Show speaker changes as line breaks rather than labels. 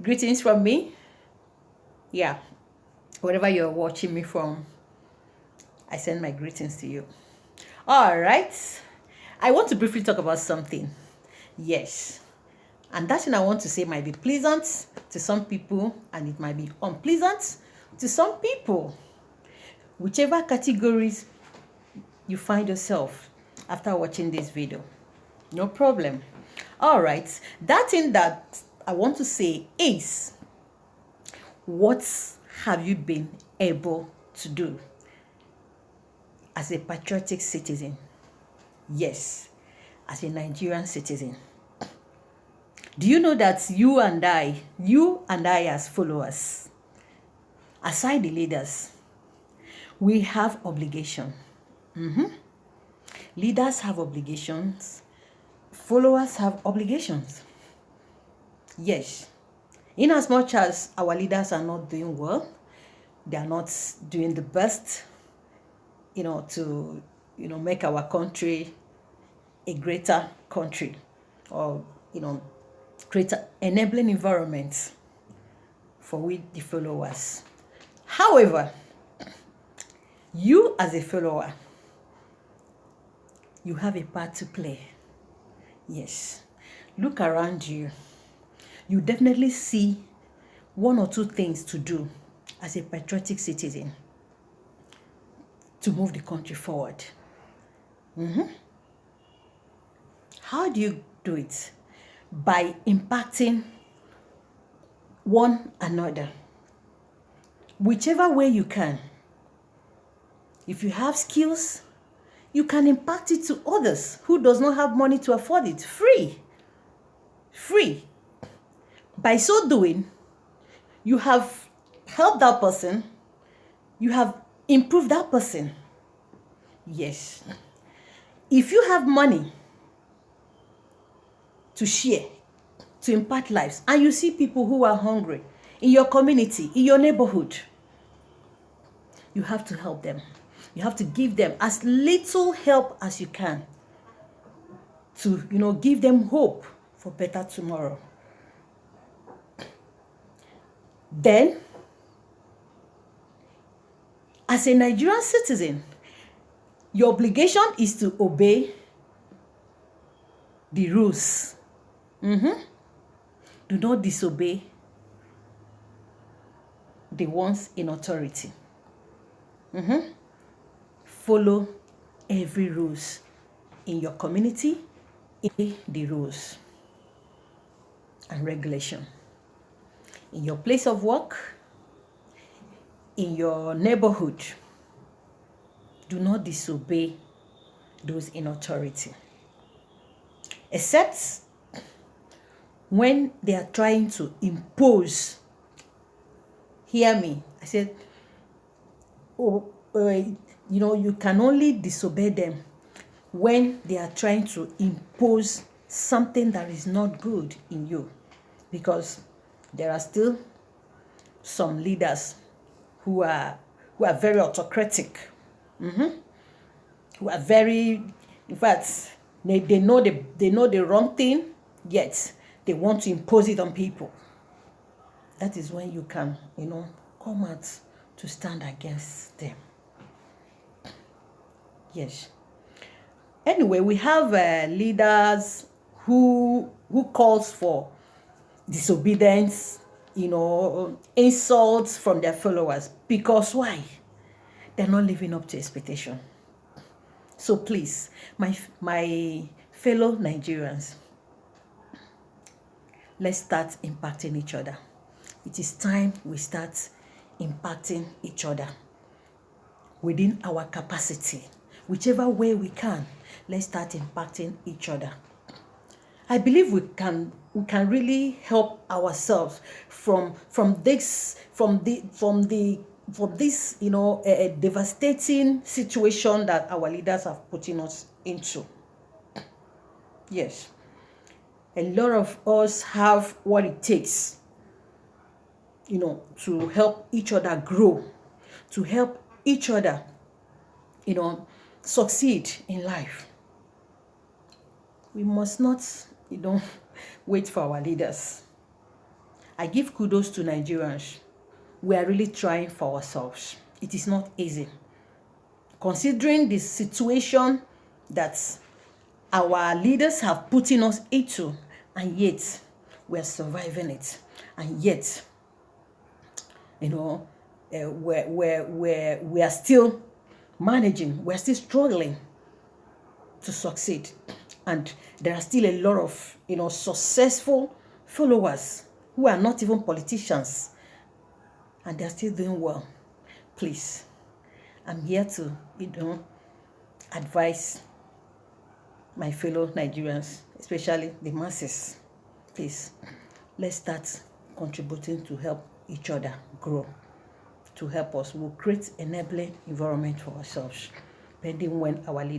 Greetings from me. Yeah, wherever you're watching me from, I send my greetings to you. All right. I want to briefly talk about something. Yes. And that thing I want to say might be pleasant to some people and it might be unpleasant to some people. Whichever categories you find yourself after watching this video, no problem. All right. That thing that I want to say is, what have you been able to do as a patriotic citizen? Yes, as a Nigerian citizen. Do you know that you and I as followers, aside the leaders, we have obligation. Leaders have obligations. Followers have obligations. Yes. In as much as our leaders are not doing well, they are not doing the best, to, make our country a greater country, or, greater enabling environment for we, the followers. However, you as a follower, you have a part to play. Yes. Look around you. You definitely see one or two things to do as a patriotic citizen to move the country forward. How do you do it? By impacting one another. Whichever way you can. If you have skills, you can impact it to others who does not have money to afford it. Free. By so doing, you have helped that person. You have improved that person. Yes. If you have money to share, to impact lives, and you see people who are hungry in your community, in your neighborhood, you have to help them. You have to give them as little help as you can to, give them hope for better tomorrow. Then, as a Nigerian citizen, your obligation is to obey the rules. Do not disobey the ones in authority. Follow every rules in your community, the rules and regulation. In your place of work, in your neighborhood, do not disobey those in authority. Except when they are trying to impose. Hear me. I said, you can only disobey them when they are trying to impose something that is not good in you. Because there are still some leaders who are very autocratic, who are very, in fact, they know the wrong thing, yet they want to impose it on people. That is when you can, come out to stand against them. Yes. Anyway, we have leaders who calls for disobedience, insults from their followers. Because why? They're not living up to expectation. So please, my fellow Nigerians, let's start impacting each other. It is time we start impacting each other within our capacity. Whichever way we can, let's start impacting each other. I believe we can really help ourselves from this devastating situation that our leaders have putting us into. Yes. A lot of us have what it takes, to help each other grow, to help each other, succeed in life. We must not, wait for our leaders. I give kudos to Nigerians. We are really trying for ourselves. It is not easy. Considering the situation that our leaders have put in us into, and yet we are surviving it. And yet, we are still managing, we're still struggling to succeed. And there are still a lot of, successful followers who are not even politicians, and they're still doing well. Please, I'm here to, advise my fellow Nigerians, especially the masses. Please, let's start contributing to help each other grow, to help us. We'll create enabling environment for ourselves, pending when our leaders